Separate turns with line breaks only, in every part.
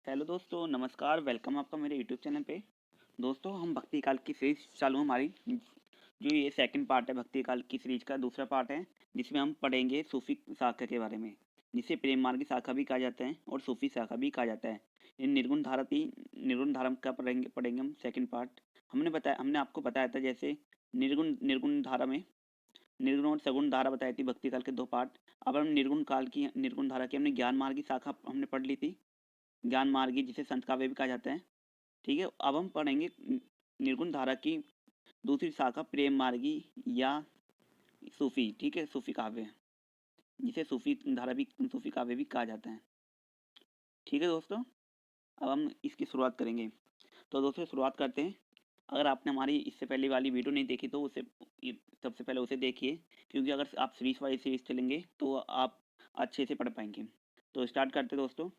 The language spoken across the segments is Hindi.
हेलो दोस्तों, नमस्कार। वेलकम आपका मेरे यूट्यूब चैनल पे। दोस्तों, हम भक्ति काल की सीरीज चालू है हमारी, जो ये सेकंड पार्ट है भक्ति काल की सीरीज का दूसरा पार्ट है, जिसमें हम पढ़ेंगे सूफी शाखा के बारे में, जिसे प्रेम मार्ग की शाखा भी कहा जाता है और सूफी शाखा भी कहा जाता है। ये निर्गुण धारा का पढ़ेंगे हम सेकंड पार्ट। हमने आपको बताया था, जैसे निर्गुण निर्गुण धारा में निर्गुण और सगुण धारा बताई थी भक्ति काल के दो पार्ट। अब हम निर्गुण धारा की हमने ज्ञान मार्ग की शाखा हमने पढ़ ली थी, ज्ञान मार्गी, जिसे संत काव्य भी कहा जाता है। ठीक है, अब हम पढ़ेंगे निर्गुण धारा की दूसरी शाखा प्रेम मार्गी या सूफी। ठीक है, सूफी काव्य, जिसे सूफी काव्य भी कहा जाता है। ठीक है दोस्तों, अब हम इसकी शुरुआत करेंगे। तो दोस्तों, शुरुआत करते हैं। अगर आपने हमारी इससे पहले वाली वीडियो नहीं देखी तो सबसे पहले उसे देखिए, क्योंकि अगर आप सीरीज वाइज सीरीज चलेंगे तो आप अच्छे से पढ़ पाएंगे। तो स्टार्ट करते हैं दोस्तों।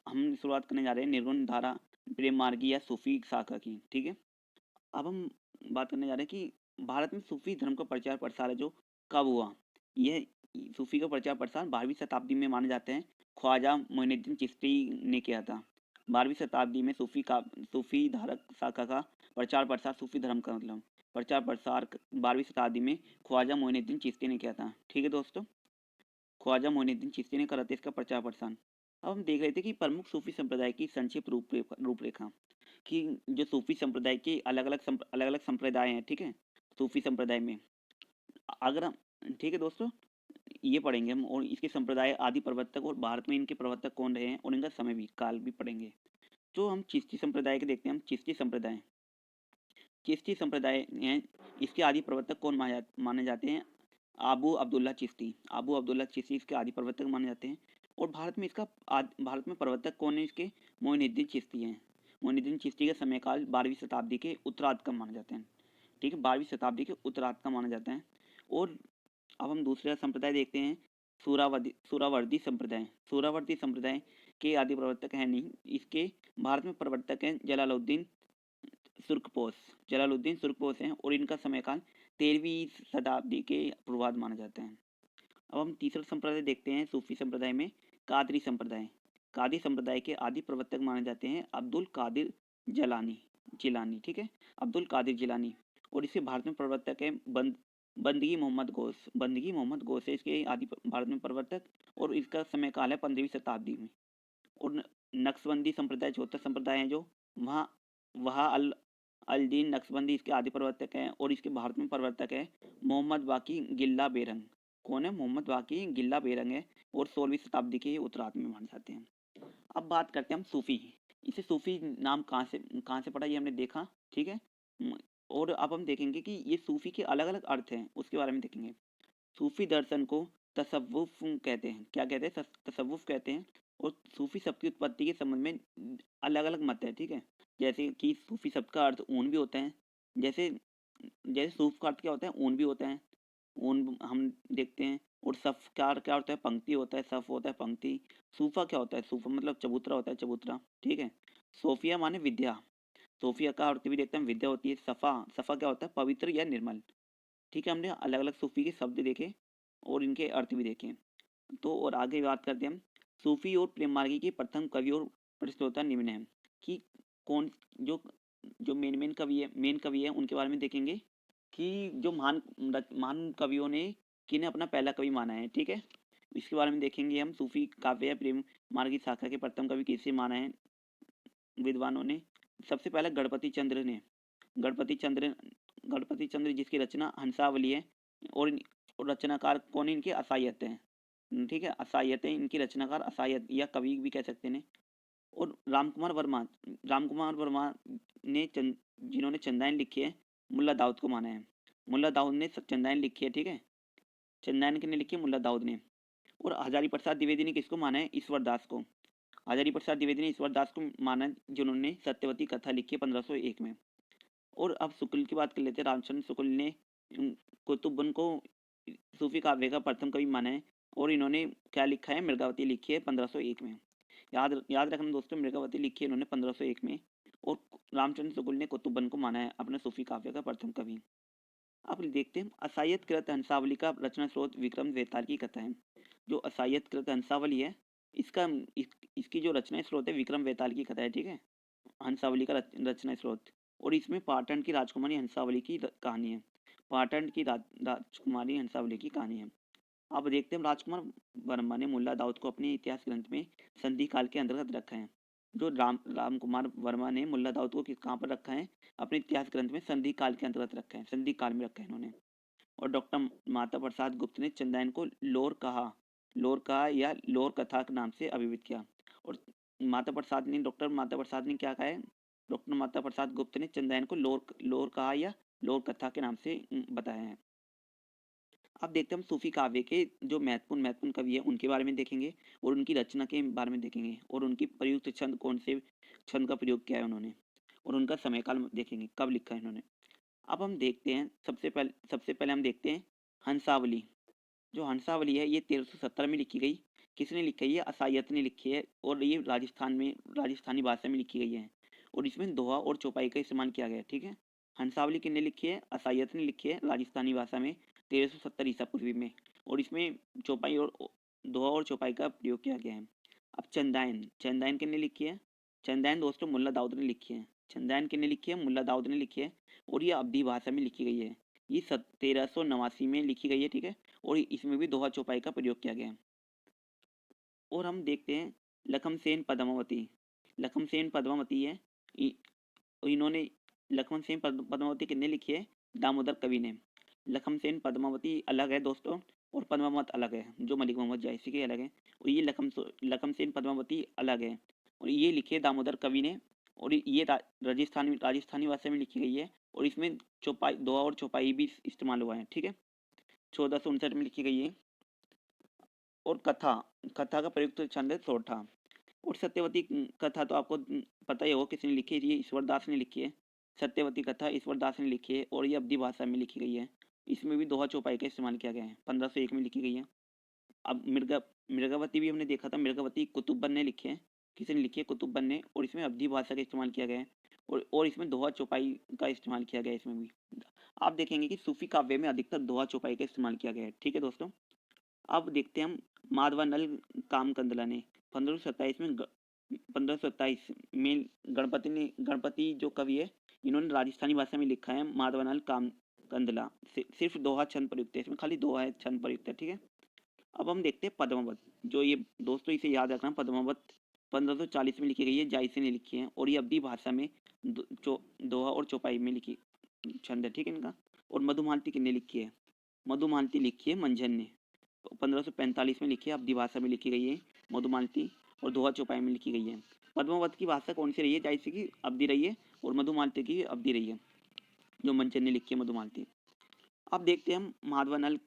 हम शुरुआत करने जा रहे हैं निर्गुण धारा प्रेम मार्गी या सूफी शाखा की। ठीक है, अब हम बात करने जा रहे हैं कि भारत में सूफी धर्म का प्रचार प्रसार है जो कब हुआ। यह सूफी का प्रचार प्रसार 12वीं शताब्दी में माने जाते हैं, ख्वाजा मोइनुद्दीन चिश्ती ने किया था। 12वीं शताब्दी में सूफी धारक शाखा का प्रचार प्रसार, सूफी धर्म का मतलब प्रचार प्रसार 12वीं शताब्दी में ख्वाजा मोइनुद्दीन चिश्ती ने किया था। ठीक है दोस्तों, ख्वाजा मोइनुद्दीन चिश्ती ने करा था इसका प्रचार प्रसार। अब हम देख रहे थे कि प्रमुख सूफी संप्रदाय की संक्षिप्त रूपरेखा, कि जो सूफी संप्रदाय के अलग अलग संप्रदाय हैं। ठीक है, सूफी संप्रदाय में अगर हम ठीक है दोस्तों, ये पढ़ेंगे हम, और इसके संप्रदाय आदि प्रवर्तक और भारत में इनके प्रवर्तक कौन रहे हैं और इनका समय भी काल भी पढ़ेंगे। तो हम चिश्ती संप्रदाय के देखते हैं। हम चिश्ती संप्रदाय हैं, इसके आदि प्रवर्तक कौन माने जाते हैं? आबू अब्दुल्ला चिश्ती इसके आदि प्रवर्तक माने जाते हैं। और भारत में प्रवर्तक कौन है इसके? मोइनुद्दीन चिश्ती हैं। मोइनुद्दीन चिश्ती का समय काल 12वीं शताब्दी के उत्तरार्ध का माना जाता है। ठीक है, 12वीं शताब्दी के उत्तरार्ध का माना जाता है। और अब हम दूसरा संप्रदाय देखते हैं, सूरावर्दी संप्रदाय के आदि प्रवर्तक है नहीं, इसके भारत में प्रवर्तक हैं जलालुद्दीन सुर्खपोश हैं, और इनका समय काल 13वीं शताब्दी के पूर्वार्ध माना जाता है। अब हम तीसरा संप्रदाय देखते हैं सूफी संप्रदाय में, कादरी संप्रदाय के आदि प्रवर्तक माने जाते हैं अब्दुल कादिर जिलानी। ठीक है, अब्दुल कादिर जिलानी। और इसके भारत में प्रवर्तक है बंदगी मोहम्मद गोस है इसके भारत में प्रवर्तक, और इसका समय काल है 15वीं शताब्दी में। और नक्शबंदी संप्रदाय चौथा संप्रदाय है, जो वहाँ वहाँ अल अल-दीन नक्शबंदी इसके आदि प्रवर्तक हैं, और इसके भारत में प्रवर्तक है मोहम्मद बाकी गिल्ला बेरंग। कौन है? मोहम्मद बाकी गिल्ला बेरंग है, और 16वीं शताब्दी के उत्तरार्ध में माने जाते हैं। अब बात करते हैं हम सूफी। इसे सूफी नाम कहाँ से पड़ा, ये हमने देखा। ठीक है, और अब हम देखेंगे कि ये सूफी के अलग अलग अर्थ हैं, उसके बारे में देखेंगे। सूफी दर्शन को तसव्वुफ कहते हैं। क्या कहते हैं? तसव्वुफ कहते हैं। और सूफी शब्द की उत्पत्ति के संबंध में अलग अलग मत है। ठीक है, जैसे कि सूफी शब्द का अर्थ ऊन भी होता है। जैसे जैसे सूफ का अर्थ क्या होता है? ऊन भी होता है। ऊन हम देखते हैं। और सफ का अर्थ क्या होता है? पंक्ति होता है। सफ होता है पंक्ति। सूफा क्या होता है? सूफा मतलब चबूतरा होता है, चबूतरा। ठीक है, सोफिया माने विद्या। सोफिया का अर्थ भी देखते हैं, विद्या होती है। सफा सफा क्या होता है? पवित्र या निर्मल। ठीक है, हमने अलग अलग सूफी के शब्द देखे और इनके अर्थ भी देखे। तो और आगे बात करते हैं हम। सूफी और प्रेम मार्गी के प्रथम कवि और प्रश्नोत्तर निम्न है, कि कौन जो जो मेन कवि है उनके बारे में देखेंगे, कि जो महान कवियों ने किन्हें अपना पहला कवि माना है। ठीक है, इसके बारे में देखेंगे हम। सूफी काव्य या प्रेम मार्ग की शाखा के प्रथम कवि किसे माना है विद्वानों ने? सबसे पहला गणपति चंद्र गणपति चंद्र जिसकी रचना हंसावली है। और रचनाकार कौन है इनके? असायत हैं। ठीक है, असायत है इनकी रचनाकार, असायत या कवि भी कह सकते हैं। और रामकुमार वर्मा ने जिन्होंने चंदायन लिखी है, मुल्ला दाऊद को माना है। मुल्ला दाऊद ने चंदायन लिखी है। ठीक है, चंदायन किसने लिखी है? मुल्ला दाऊद ने। और हजारी प्रसाद द्विवेदी ने किसको माना है? ईश्वर दास को। हजारी प्रसाद द्विवेदी ने ईश्वर दास को माना है, जिन्होंने सत्यवती कथा लिखी है 1501 में। और अब शुक्ल की बात कर लेते हैं। रामचंद्र शुक्ल ने कुतुबन को सूफी काव्य का प्रथम कवि माना है, और इन्होंने क्या लिखा है? मृगावती लिखी है 1501 में। याद याद रखना दोस्तों, मृगावती लिखी है इन्होंने 1501 में। और रामचंद्र शुक्ल ने कुतुबन को माना है अपने सूफी काव्य का प्रथम कवि। अब देखते हैं असायत कृत हंसावली का रचना स्रोत विक्रम वेताल की कथा है। जो असायत कृत हंसावली है, इसका इसकी जो रचना स्रोत है विक्रम बेताल की कथा है, ठीक है, हंसावली का रचना स्रोत। और इसमें पाटन की राजकुमारी हंसावली की कहानी है। पाटन की राजकुमारी हंसावली की कहानी है। अब देखते हैं राजकुमार वर्मा ने मुल्ला दाऊद को अपने इतिहास ग्रंथ में संधि काल के अंतर्गत रखा है। जो राम कुमार वर्मा ने मुल्ला दाऊद को कहाँ पर रखा है, अपने इतिहास ग्रंथ में संधि काल के अंतर्गत रखा है, संधि काल में रखा है इन्होंने। और डॉक्टर माता प्रसाद गुप्त ने चंदायन को लोर कहा या लोर कथा के नाम से अभिहित किया। और डॉक्टर माता प्रसाद ने क्या कहा है, डॉक्टर माता प्रसाद गुप्त ने चंदायन को लोर कहा या लोर कथा के नाम से बताया है। अब देखते हैं हम सूफी काव्य के जो महत्वपूर्ण महत्वपूर्ण कवि है उनके बारे में देखेंगे, और उनकी रचना के बारे में देखेंगे, और उनकी प्रयुक्त छंद कौन से छंद का प्रयोग किया है उन्होंने, और उनका समय काल देखेंगे कब लिखा है इन्होंने। अब हम देखते हैं सबसे पहले हम देखते हैं हंसावली। जो हंसावली है ये 1317 में लिखी गई। किसने लिखी है, ये असायत ने लिखी है, और ये राजस्थानी भाषा में लिखी गई है, और इसमें दोहा और चौपाई का इस्तेमाल किया गया है, ठीक है। हंसावली किसने लिखी है, असायत ने लिखी है राजस्थानी भाषा में 1370 ईसा पूर्वी में, और इसमें चौपाई और दोहा और चौपाई का प्रयोग किया गया है। अब चंदायन किसने लिखी है, चंदायन दोस्तों मुल्ला दाऊद ने लिखी है। चंदायन किसने लिखी है, मुल्ला दाऊद ने लिखी है, और ये अवधी भाषा में लिखी गई है। ये 1389 में लिखी गई है, ठीक है, और इसमें भी दोहा चौपाई का प्रयोग किया गया है। और हम देखते हैं लखमसेन पद्मावती। लखमसेन पद्मावती है, इन्होंने लखमसेन पद्मावती किसने लिखी है, दामोदर कवि ने। लखमसेन पद्मावती अलग है दोस्तों, और पद्मावत अलग है, जो मलिक मोहम्मद जायसी के अलग है, और ये लखमसेन पद्मावती अलग है, और ये लिखी है दामोदर कवि ने, और ये राजस्थानी भाषा में लिखी गई है, और इसमें चौपाई दोहा और चौपाई भी इस्तेमाल हुआ है, ठीक है। 1459 में लिखी गई है। और कथा कथा का प्रयुक्त छंद है सोरठा। और सत्यवती कथा तो आपको पता ही होगा किसने लिखी है, ये ईश्वरदास ने लिखी है। सत्यवती कथा ईश्वरदास ने लिखी है, और ये अवधी भाषा में लिखी गई है। इसमें भी दोहा चौपाई का इस्तेमाल किया गया है, 1501 में लिखी गई है। अब मृगावती भी हमने देखा था, मृगावती कुतुब्बन ने लिखी है। किसने लिखी है, कुतुब्बन ने, और इसमें अवधी भाषा का इस्तेमाल किया गया है, और इसमें दोहा चौपाई का इस्तेमाल किया गया है इसमें भी। आप देखेंगे कि सूफी काव्य में अधिकतर दोहा चौपाई का इस्तेमाल किया गया है, ठीक है दोस्तों। अब देखते हैं हम माधवानल कामकंदला ने 1527 में गणपति जो कवि है, इन्होंने राजस्थानी भाषा में लिखा है माधवानल कामकंदला। सिर्फ दोहा छंद प्रयुक्त है, इसमें खाली दोहा है छंद प्रयुक्त है, ठीक है। अब हम देखते हैं पद्मावत। जो ये दोस्तों इसे याद रखना, पद्मावत 1540 में लिखी गई है, जायसी ने लिखी है, और ये अवधी भाषा में दोहा और चौपाई में लिखी छंद है, ठीक है इनका। और मधुमालती किसने लिखी है, मधुमालती लिखी है मंझन ने, 1545 में लिखी है, अवधी भाषा में लिखी गई है मधुमालती, और दोहा चौपाई में लिखी गई है। पद्मावत की भाषा कौन सी रही है, जायसी की अवधि रही है, और मधुमालती की अवधि रही है, जो मंचन ने लिखी है मधुमालती। अब देखते हैं हम माधवानल